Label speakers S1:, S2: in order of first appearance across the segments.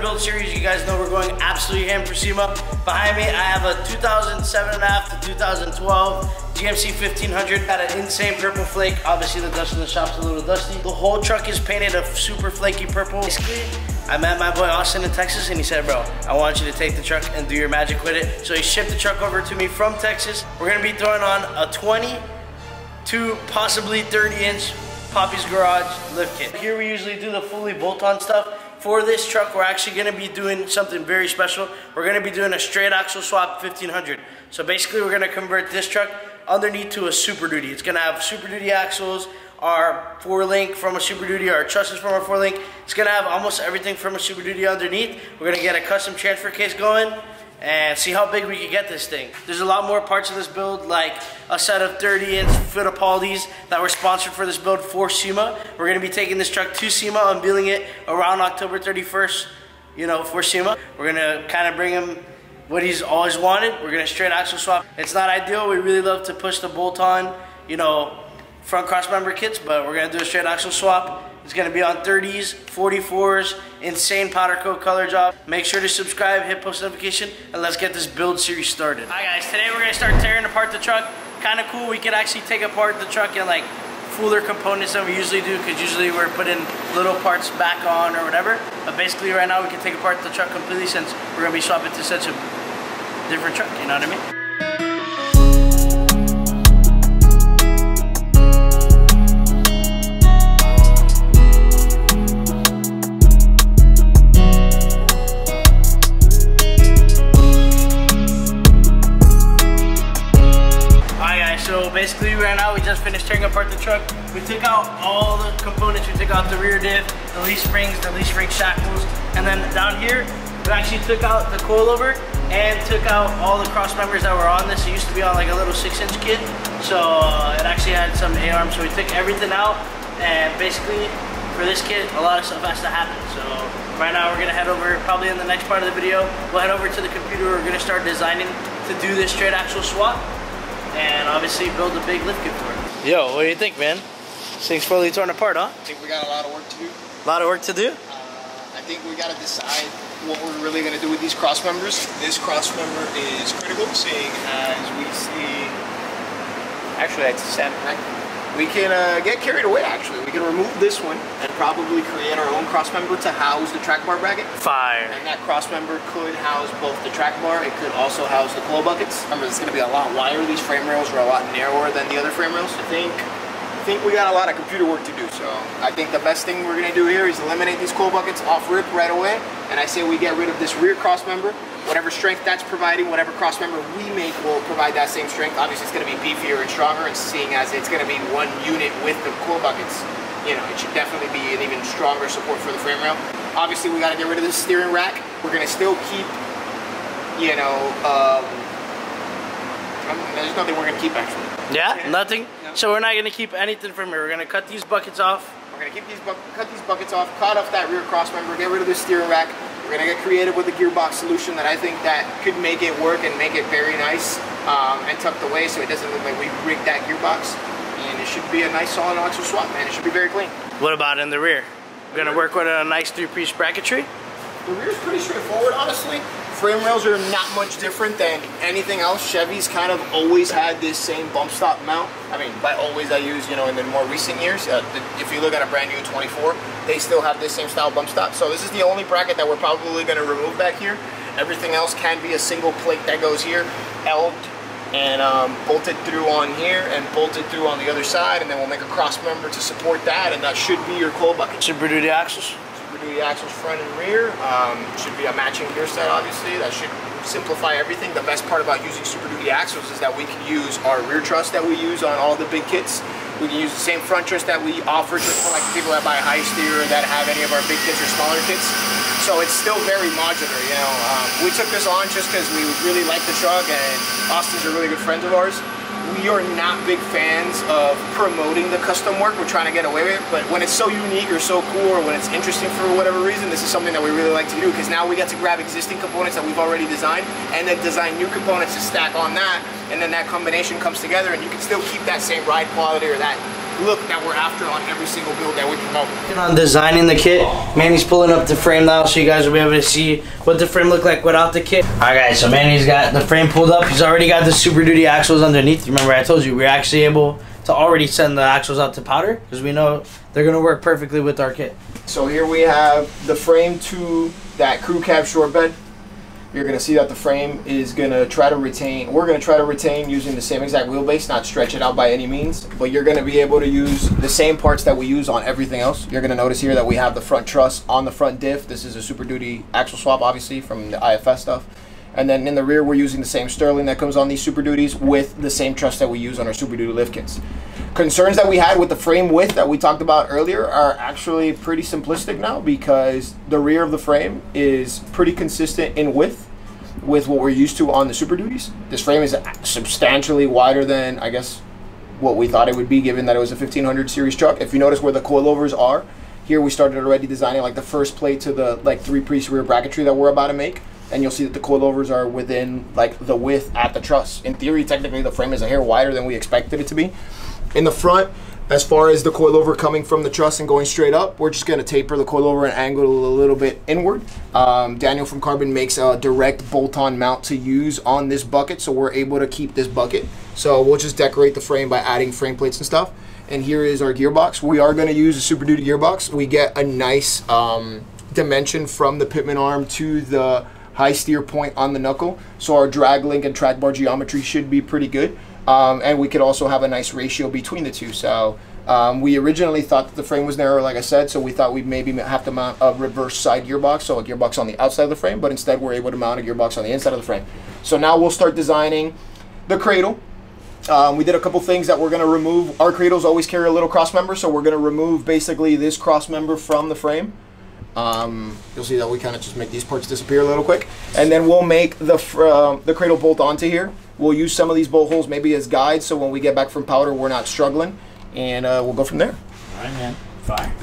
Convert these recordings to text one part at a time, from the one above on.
S1: build series. You guys know we're going absolutely ham for SEMA. Behind me, I have a 2007.5 to 2012 GMC 1500. Got an insane purple flake. Obviously the dust in the shop's a little dusty. The whole truck is painted a super flaky purple. Basically, I met my boy Austin in Texas and he said, bro, I want you to take the truck and do your magic with it. So he shipped the truck over to me from Texas. We're gonna be throwing on a 20 to possibly 30-inch Poppy's Garage lift kit. Here we usually do the fully bolt-on stuff. For this truck, we're actually gonna be doing something very special. We're gonna be doing a straight axle swap 1500. So basically we're gonna convert this truck underneath to a Super Duty. It's gonna have Super Duty axles, our 4-link from a Super Duty, our trusses from our 4-link. It's gonna have almost everything from a Super Duty underneath. We're gonna get a custom transfer case going and see how big we can get this thing. There's a lot more parts of this build, like a set of 30-inch Fittipaldis that were sponsored for this build for SEMA. We're gonna be taking this truck to SEMA, unveiling it around October 31st, you know, for SEMA. We're gonna kind of bring him what he's always wanted. We're gonna straight axle swap. It's not ideal. We really love to push the bolt-on, you know, front cross member kits, but we're gonna do a straight axle swap. It's gonna be on 30s, 44s, insane powder coat color job. Make sure to subscribe, hit post notification, and let's get this build series started. Hi guys, today we're gonna start tearing apart the truck. Kind of cool, we can actually take apart the truck and like fuller components than we usually do, because usually we're putting little parts back on or whatever. But basically right now we can take apart the truck completely since we're gonna be swapping to such a different truck, you know what I mean? So basically right now we just finished tearing apart the truck. We took out all the components. We took out the rear diff, the leaf springs, the leaf spring shackles, and then down here we actually took out the coilover and took out all the cross members that were on this. It used to be on like a little 6-inch kit, so it actually had some A-arms. So we took everything out, and basically for this kit a lot of stuff has to happen. So right now we're gonna head over, probably in the next part of the video, we'll head over to the computer. We're gonna start designing to do this straight axle swap and obviously build a big lift kit for it. Yo, what do you think, man? This thing's fully torn apart, huh?
S2: I think we got a lot of work to do.
S1: A lot of work to do?
S2: I think we got to decide what we're really going to do with these cross members. This cross member is critical, seeing as we see... Actually, that's a center. We can get carried away, actually. We can remove this one and probably create our own cross member to house the track bar bracket.
S1: Fire.
S2: And that cross member could house both the track bar, it could also house the coil buckets. Remember, it's going to be a lot wider. These frame rails are a lot narrower than the other frame rails. I think we got a lot of computer work to do, so I think the best thing we're going to do here is eliminate these coil buckets off rip right away, and I say we get rid of this rear cross member. Whatever strength that's providing, whatever cross member we make will provide that same strength. Obviously, it's going to be beefier and stronger, and seeing as it's going to be one unit with the coil buckets, you know, it should definitely be an even stronger support for the frame rail. Obviously, we got to get rid of this steering rack. We're going to still keep, you know, there's nothing we're going to keep, actually.
S1: Yeah? Nothing? No. So we're not going to keep anything from here. We're going to cut these buckets off.
S2: We're going to cut these buckets off, cut off that rear cross member, get rid of the steering rack. We're going to get creative with a gearbox solution that I think that could make it work and make it very nice and tucked away so it doesn't look like we rigged that gearbox. And it should be a nice solid axle swap, man. It should be very clean.
S1: What about in the rear? We're going to work with a nice 3-piece bracketry?
S2: The rear's pretty straightforward, honestly. Frame rails are not much different than anything else. Chevy's kind of always had this same bump stop mount. I mean, by always I use, you know, in the more recent years. If you look at a brand new 24, they still have this same style bump stop. So this is the only bracket that we're probably going to remove back here. Everything else can be a single plate that goes here, L'd and bolted through on here and bolted through on the other side, and then we'll make a cross member to support that, and that should be your coil bucket.
S1: Super Duty axles?
S2: The axles front and rear. Should be a matching gear set, obviously. That should simplify everything. The best part about using Super Duty axles is that we can use our rear truss that we use on all the big kits. We can use the same front truss that we offer just for like people that buy a high steer or that have any of our big kits or smaller kits. So it's still very modular, you know. We took this on just because we really like the truck, and Austin's a really good friend of ours. We are not big fans of promoting the custom work. We're trying to get away with it, but when it's so unique or so cool, or when it's interesting for whatever reason, this is something that we really like to do, because now we get to grab existing components that we've already designed and then design new components to stack on that, and then that combination comes together, and you can still keep that same ride quality or that look that we're after on every single build that we promote.
S1: On designing the kit, Manny's pulling up the frame now so you guys will be able to see what the frame looked like without the kit. Alright guys, so Manny's got the frame pulled up. He's already got the Super Duty axles underneath. Remember I told you we're actually able to already send the axles out to powder because we know they're going to work perfectly with our kit.
S2: So here we have the frame to that crew cab short bed. You're going to see that the frame is going to try to retain, we're going to try to retain using the same exact wheelbase, not stretch it out by any means, but you're going to be able to use the same parts that we use on everything else. You're going to notice here that we have the front truss on the front diff. This is a Super Duty axle swap, obviously, from the IFS stuff. And then in the rear, we're using the same Sterling that comes on these Super Duties with the same truss that we use on our Super Duty lift kits. Concerns that we had with the frame width that we talked about earlier are actually pretty simplistic now because the rear of the frame is pretty consistent in width with what we're used to on the Super Duties. This frame is substantially wider than, I guess, what we thought it would be given that it was a 1500 series truck. If you notice where the coilovers are, here we started already designing like the first plate to the like 3-piece rear bracketry that we're about to make. And you'll see that the coilovers are within like the width at the truss. In theory, technically the frame is a hair wider than we expected it to be. In the front, as far as the coilover coming from the truss and going straight up, we're just gonna taper the coilover and angle it a little bit inward. Daniel from Carbon makes a direct bolt-on mount to use on this bucket, so we're able to keep this bucket. So we'll just decorate the frame by adding frame plates and stuff. And here is our gearbox. We are gonna use a Super Duty gearbox. We get a nice dimension from the pitman arm to the high steer point on the knuckle, so our drag link and track bar geometry should be pretty good, and we could also have a nice ratio between the two. So we originally thought that the frame was narrow, like I said, so we thought we'd maybe have to mount a reverse side gearbox, so a gearbox on the outside of the frame, but instead we're able to mount a gearbox on the inside of the frame. So now we'll start designing the cradle. We did a couple things that we're going to remove. Our cradles always carry a little cross member, so we're going to remove basically this cross member from the frame. You'll see that we kind of just make these parts disappear a little quick, and then we'll make the cradle bolt onto here. We'll use some of these bolt holes maybe as guides, so when we get back from powder we're not struggling, and we'll go from there.
S1: All right, man. Fire.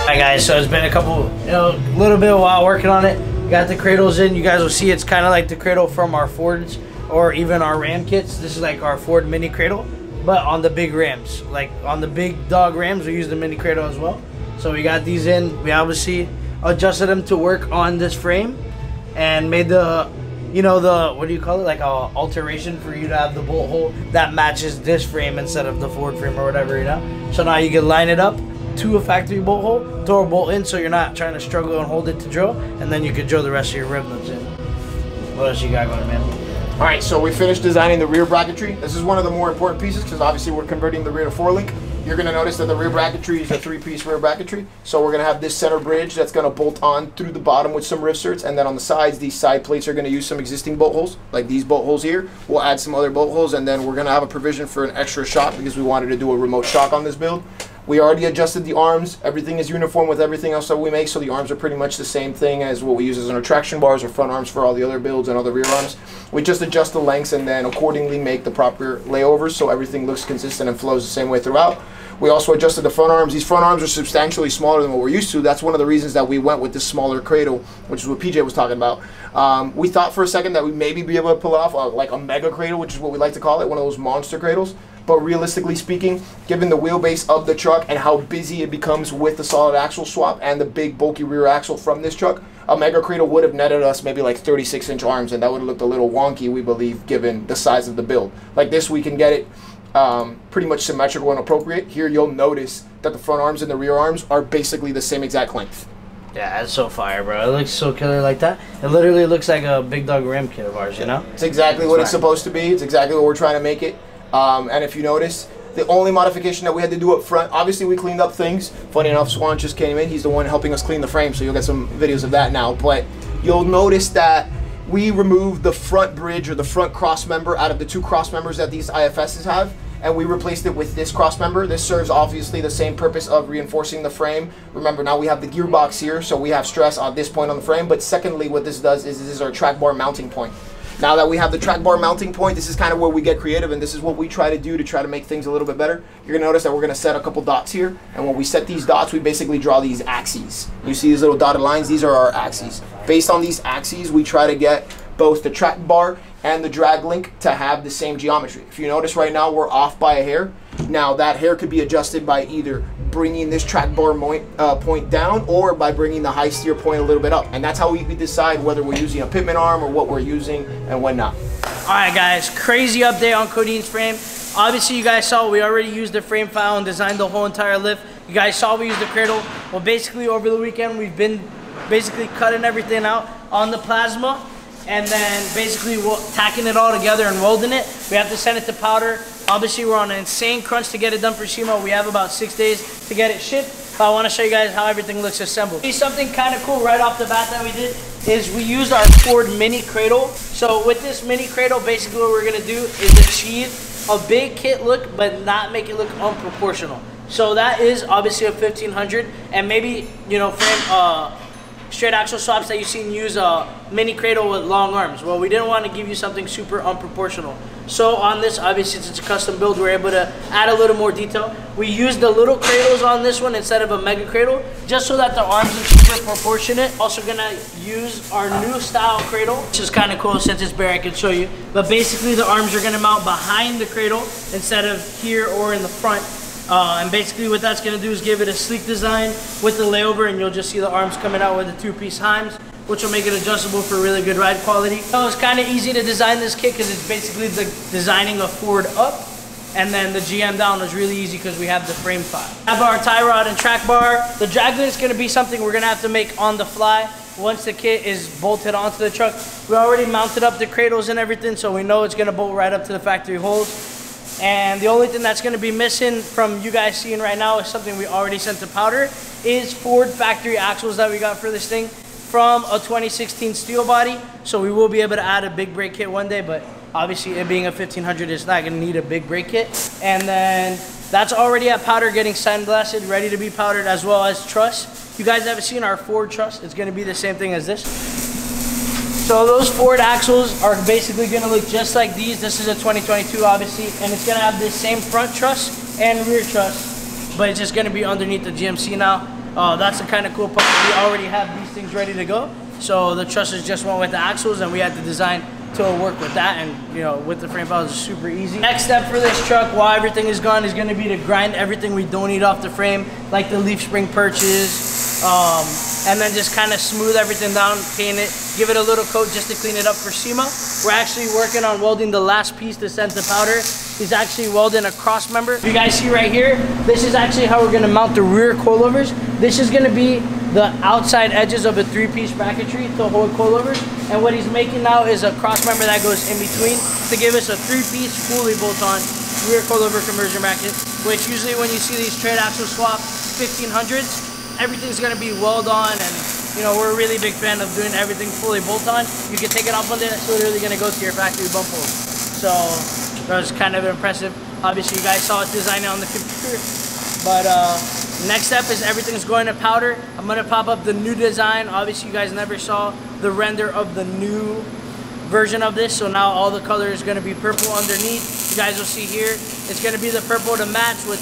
S1: Alright guys, so it's been a little bit of a while working on it. Got the cradles in. You guys will see it's kind of like the cradle from our Fords or even our Ram kits. This is like our Ford mini cradle, but on the big Rams. Like on the big dog Rams, we use the mini cradle as well. So we got these in. We obviously adjusted them to work on this frame and made the, what do you call it? Like a alteration for you to have the bolt hole that matches this frame instead of the Ford frame or whatever, So now you can line it up to a factory bolt hole, throw a bolt in so you're not trying to struggle and hold it to drill, and then you could drill the rest of your rib nuts in. What else you got going, man?
S2: All right, so we finished designing the rear bracketry. This is one of the more important pieces because obviously we're converting the rear to 4-link. You're gonna notice that the rear bracketry is a 3-piece rear bracketry. So we're gonna have this center bridge that's gonna bolt on through the bottom with some rivetserts, and then on the sides, these side plates are gonna use some existing bolt holes, like these bolt holes here. We'll add some other bolt holes, and then we're gonna have a provision for an extra shock because we wanted to do a remote shock on this build. We already adjusted the arms. Everything is uniform with everything else that we make, so the arms are pretty much the same thing as what we use as our traction bars or front arms for all the other builds and other rear arms. We just adjust the lengths and then accordingly make the proper layovers so everything looks consistent and flows the same way throughout. We also adjusted the front arms. These front arms are substantially smaller than what we're used to. That's one of the reasons that we went with this smaller cradle, which is what PJ was talking about. We thought for a second that we'd maybe be able to pull off like a mega cradle, which is what we like to call it, one of those monster cradles. But realistically speaking, given the wheelbase of the truck and how busy it becomes with the solid axle swap and the big bulky rear axle from this truck, a mega cradle would have netted us maybe like 36-inch arms, and that would have looked a little wonky, we believe, given the size of the build. Like this, we can get it pretty much symmetrical and appropriate. Here you'll notice that the front arms and the rear arms are basically the same exact length.
S1: Yeah, that's so fire, bro. It looks so killer like that. It literally looks like a big dog Ram kit of ours,
S2: It's exactly what it's supposed to be. It's exactly what we're trying to make it. And if you notice, the only modification that we had to do up front, obviously we cleaned up things. Funny enough, Swan just came in. He's the one helping us clean the frame, so you'll get some videos of that now. But you'll notice that we removed the front bridge or the front cross member out of the 2 cross members that these IFSs have, and we replaced it with this cross member. This serves obviously the same purpose of reinforcing the frame. Remember, now we have the gearbox here, so we have stress on this point on the frame. But secondly, what this does is this is our track bar mounting point. Now that we have the track bar mounting point, this is kind of where we get creative, and this is what we try to do to try to make things a little bit better. You're gonna notice that we're gonna set a couple dots here, and when we set these dots, we basically draw these axes. You see these little dotted lines? These are our axes. Based on these axes, we try to get both the track bar and the drag link to have the same geometry. If you notice right now, we're off by a hair. Now that hair could be adjusted by either bringing this track bar point down or by bringing the high steer point a little bit up. And that's how we decide whether we're using a pitman arm or what we're using and when not.
S1: All right, guys, crazy update on Codine's frame. Obviously, you guys saw we already used the frame file and designed the whole entire lift. You guys saw we used the cradle. Well, basically over the weekend, we've been basically cutting everything out on the plasma and then basically tacking it all together and welding it. We have to send it to powder. Obviously, we're on an insane crunch to get it done for SEMA. We have about 6 days to get it shipped. But I want to show you guys how everything looks assembled. Something kind of cool right off the bat that we did is we used our Ford mini cradle. So with this mini cradle, basically what we're going to do is achieve a big kit look, but not make it look unproportional. So that is obviously a 1500, and maybe, you know, frame straight axle swaps that you've seen use a mini cradle with long arms. Well, we didn't want to give you something super unproportional. So on this, obviously since it's a custom build, we're able to add a little more detail. We used the little cradles on this one instead of a mega cradle, just so that the arms are super proportionate. Also gonna use our new style cradle, which is kind of cool since it's bare, I can show you. But basically the arms are gonna mount behind the cradle instead of here or in the front. And basically what that's going to do is give it a sleek design with the layover, and you'll just see the arms coming out with the 2-piece heims, which will make it adjustable for really good ride quality. So it's kind of easy to design this kit because it's basically the designing a Ford up, and then the GM down is really easy because we have the frame file. We have our tie rod and track bar. The drag link is going to be something we're going to have to make on the fly once the kit is bolted onto the truck. We already mounted up the cradles and everything, so we know it's going to bolt right up to the factory holes. And the only thing that's going to be missing from you guys seeing right now is something we already sent to powder, is Ford factory axles that we got for this thing from a 2016 steel body. So we will be able to add a big brake kit one day, but obviously it being a 1500, it's not going to need a big brake kit. And then that's already at powder, getting sandblasted, ready to be powdered, as well as truss. You guys haven't seen our Ford truss. It's going to be the same thing as this. So those Ford axles are basically going to look just like these. This is a 2022, obviously, and it's going to have the same front truss and rear truss, but it's just going to be underneath the GMC now. That's the kind of cool part. We already have these things ready to go. So the trusses just went with the axles, and we had to design to work with that, and you know, with the frame files, it's super easy. Next step for this truck, while everything is gone, is going to be to grind everything we don't need off the frame, like the leaf spring perches, and then just kind of smooth everything down, paint it, give it a little coat just to clean it up for SEMA. We're actually working on welding the last piece to send to powder. He's actually welding a cross member. You guys see right here, this is actually how we're going to mount the rear coilovers. This is going to be the outside edges of a 3-piece bracketry to hold coilovers. And what he's making now is a cross member that goes in between to give us a 3-piece fully bolt-on rear coilover conversion bracket, which usually when you see these straight axle swap 1500s, everything's going to be weld on, and you know, we're a really big fan of doing everything fully bolt on. You can take it off one day, that's literally going to go to your factory bump hole. So that was kind of impressive. Obviously you guys saw it designing on the computer, but next step is everything's going to powder. I'm going to pop up the new design. Obviously you guys never saw the render of the new version of this, so now all the color is going to be purple underneath. You guys will see here, it's going to be the purple to match with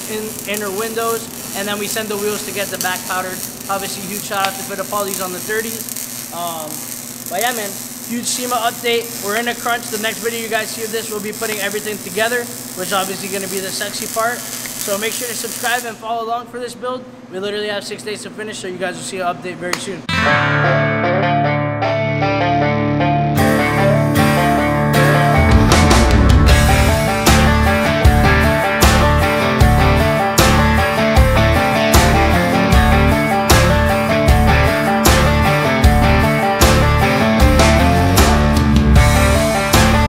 S1: inner windows, and then we send the wheels to get the back powdered. Obviously huge shout out to Fittipaldi's on the 30s. But yeah, man, huge SEMA update. We're in a crunch. The next video you guys see of this, we'll be putting everything together, which is obviously going to be the sexy part. So make sure to subscribe and follow along for this build. We literally have 6 days to finish, so you guys will see an update very soon.